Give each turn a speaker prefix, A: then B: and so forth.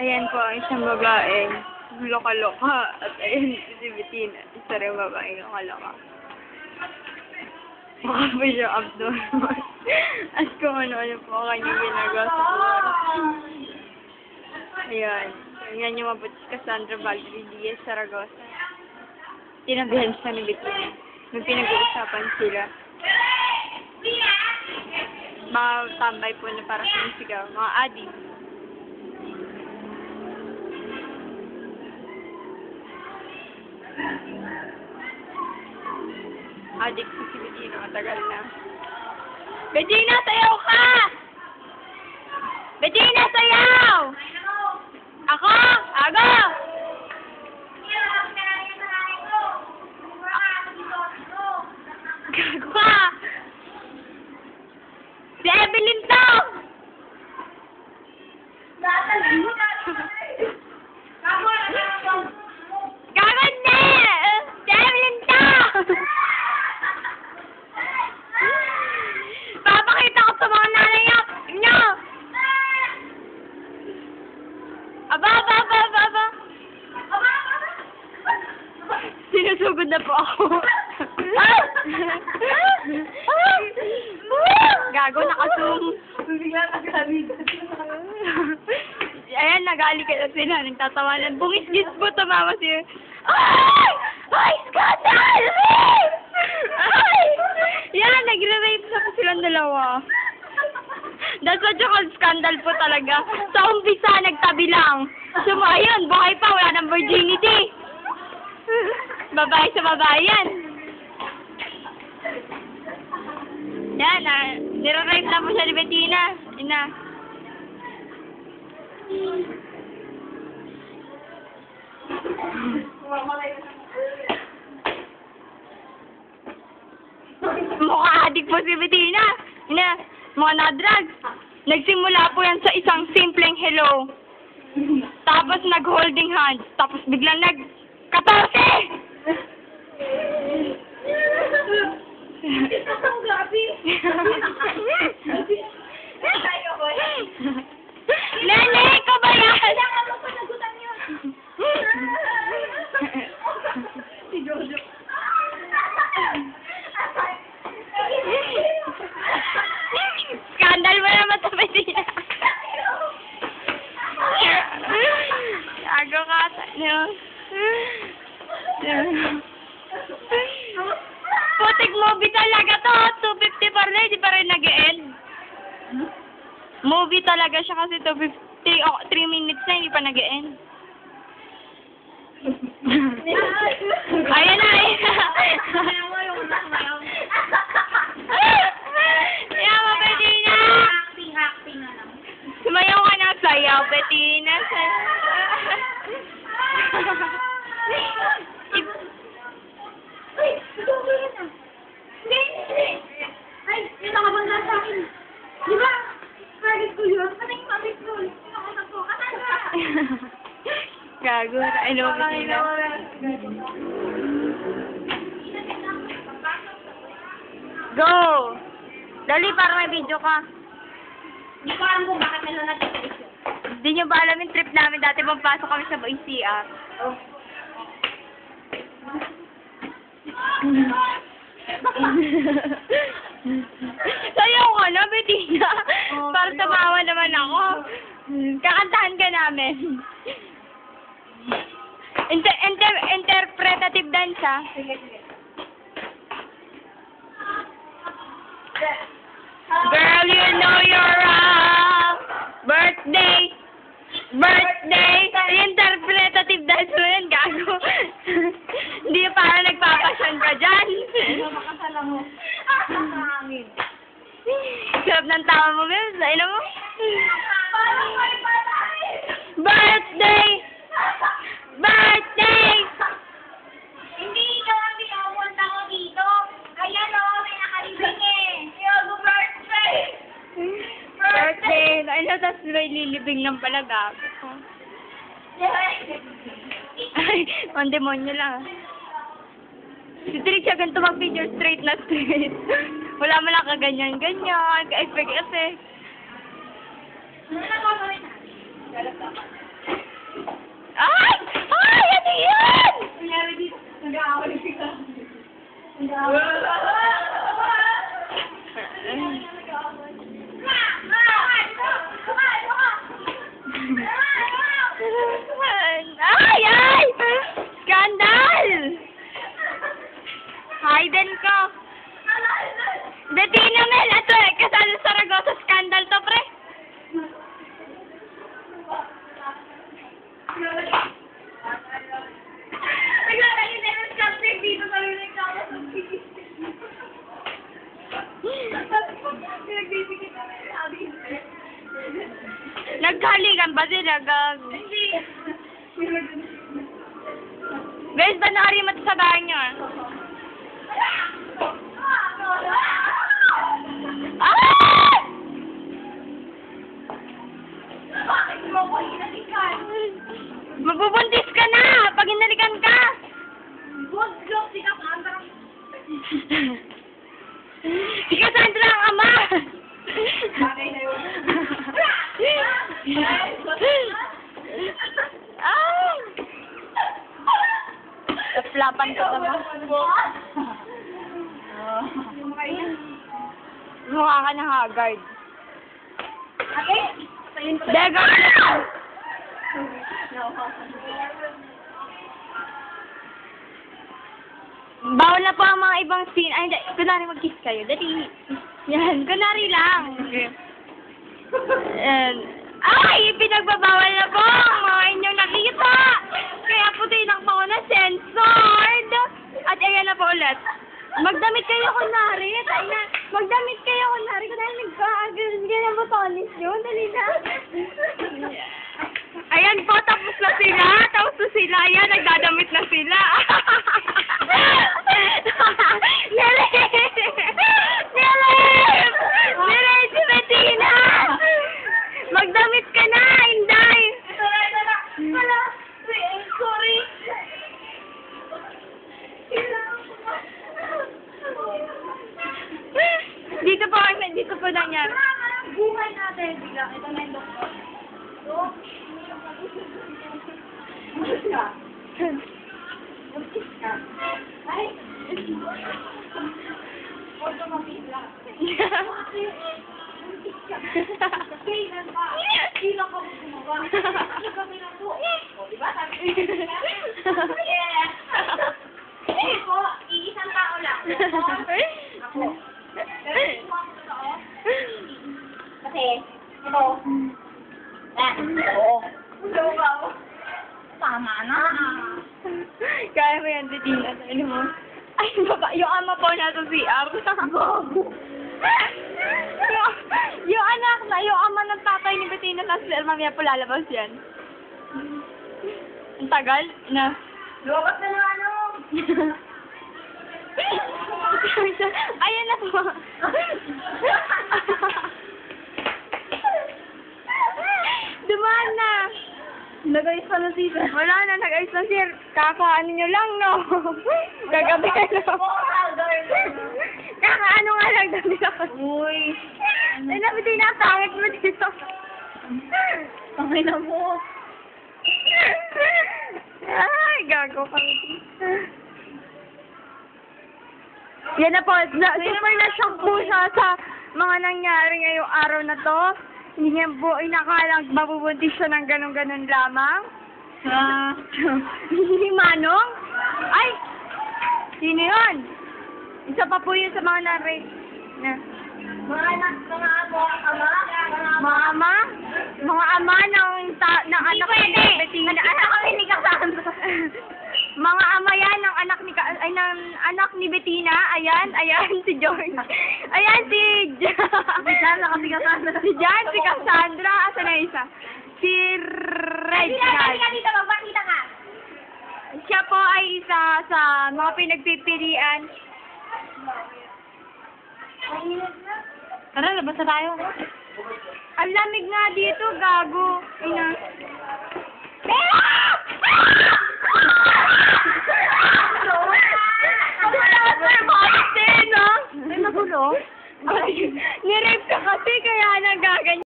A: Ayan po ang isang babae. Loka-loka. At ayan si Bettina. Isa rin babae loka-loka. Baka po siya abnormal. At kung ano-ano po kanyang ginagawa sa buhay. Ayan. Ayan yung mabuti Cassandra Valerie Diaz Zaragoza. Tinabihan siya ni Bettina. Nung pinag-uusapan sila. Mga tambay po na para sumisigaw. Mga adi. Adik si Bettina, matagal na. Bettina, sayaw ka! Bettina, sayaw! Ako? Ako! Gago ka! Si Evelyn to! Gago na! Si Evelyn to! Papakita ko sa mga nanay nyo! Aba! Sinusugod na po ako. Gago, nakasum.
B: Bigla nagalitan.
A: Ayan, nagali ka na sila. Nagtatawanan. Bungis-gis po, tumama siya. Ay! Ay, scandal! Ay! Yan, nagre-rape na po silang dalawa. That's what you call scandal po talaga. Sa umpisa, nagtabi lang. Ayun, buhay pa, wala ng virginity. Babae sa babae yan. Yan, nire-rape na po siya ni Bettina. Ina. Mukha adik po si Bettina. Ina, mga na-drugs. Nagsimula po yan sa isang simpleng hello. Tapos nag-holding hands. Tapos biglang nag-14!
B: Ang gabi.
A: Nene, ikaw ba yan?
B: Kailangan mo panagutan yun. Si Jojo.
A: Scandal mo naman sa Bettina. Gago ka. No. Putik movie talaga to. 250 pa rin. Di pa rin nag-end. Movie talaga siya kasi 250. 3 minutes na. Hindi pa nag-end. Ayan na.
B: Ayaw mo yung mayaw.
A: Sayaw mo, Bettina.
B: Acting na lang.
A: Sumayaw ka na. Sayaw, Bettina.
B: Ay, ito ko yun ah. Hindi. Ay, yung nakabangga sa akin. Di ba? Target ko yun. Ano yung target ko? Nakasap ko. Kasama!
A: Gago. I know, Bettina. Go! Dali, para may video ka.
B: Hindi ko alam kung bakit meron natin sa isyo.
A: Hindi nyo ba alam yung trip namin dati papasok kami sa CR?
B: Oh.
A: Sayaw ka na, Bettina.
B: Oh,
A: Para tumawa naman ako. Kakantahan ka namin. Interpretative dance, ha?
B: Sige, sige.
A: Girl, you know you're birthday. Interpretative dance mo yun, gago. Hindi parang nagpapasyon ka dyan.
B: Makasala mo. Amin.
A: Sarap ng tawa mo, Bel. Saino mo?
B: Parang may patay!
A: Birthday! Birthday!
B: Hindi ikaw ang pinapunta ko dito. Ayan o, may nakalibing eh. Yung birthday!
A: Birthday! Ano, tapos may lilibing lang pala, gago. Ay, ang demonyo lang. Si Trick siya ganito mag-picture straight na straight. Wala mo lang kaganyan-ganyan. Ka-expect kasi.
B: Ano na gagawin natin?
A: Naghalikan ba sila, gag?
B: Hindi.
A: Guys, ba nakarimat sa bahay niyo? Ah!
B: Bakit mo ko hinalikan?
A: Mabubuntis ka na pag inalikan ka.
B: Good job, si Cassandra.
A: Si Cassandra ang ama.
B: Bagay na yun.
A: Ah! Taplapan ko naman. Mukha ka na haggard.
B: Ate, patayin ko.
A: Dega! Bawal na po ang mga ibang scene. Ay, hindi. Kunwari mag-kiss kayo. Dali. Yan. Kunwari lang. And, ay! Pinagbabawal na po ang mga inyong nakita. Kaya po tinakpa ko na censored. At ayan na po ulit. Magdamit kayo kunwari. Magdamit kayo kunwari. Kunwari nagka-agad. Ganyan botones yun. Dali na. Ayan po, tapos na sila. Tapos na sila. Ayan, nagdadamit na sila. Nilip! Nilip! Nilip si Bettina! Magdamit ka na, Inday!
B: Wala. Sorry.
A: Dito po nangyari.
B: Buhay natin. Bigla, ito na yung doktor. Buntis ka. Buntis ka. Ay. Huwag ka mapila. Buntis ka. Kailan ba? Kailan ka mo gumawa? Hindi kami na po. O, diba? Sabi ko na. Yes. Hindi po. Iisang tao lang. Ako. Pero hindi mo ako totoo. Kasi, ito. Oo. Lugaw. Tama na.
A: Kaya mo yan, Bettina. Ano mo? Ay, baka, yung ama po nato si Ar. yung anak na, yung ama ng tatay ni Bettina na si mamaya po lalabas yan. Ang tagal na.
B: Lugaw na lang ano.
A: Ayan na po. Dumaan na.
B: Nag-ayos pa na sila.
A: Wala na, nag-ayos na sir. Kakaano nyo lang, no? Gagabi, no? Kakaano nga lang dami ako.
B: Uy.
A: Ay, nabitin na, pangit mo dito.
B: Tangay na mo.
A: Ay, gago ka. Yan na po, super na-shock po siya sa mga nangyari ngayong araw na to. Hindi niya po inakalang mabubuntis siya ng ganun-ganun lamang. Si Manong? Ay! Sino yun? Isa pa po yun sa mga na.
B: Mga anak, mga ama,
A: Mga ama? Mga ama ng anak ni Bettina.
B: Anak kami ni Cassandra.
A: Mga ama yan ng anak ni Bettina. Ayan si George. Ayan si
B: Cassandra.
A: Si Jan, si Cassandra. Asa na isa? Si Reginald.
B: Dito, magpakita ka.
A: Siya po ay isa sa mga pinagpipilian. Tara, labas na tayo. Ang lamig nga dito, gago. Ina. Ay, nagulo? Ni-rape ka kasi, kaya nagaganyan.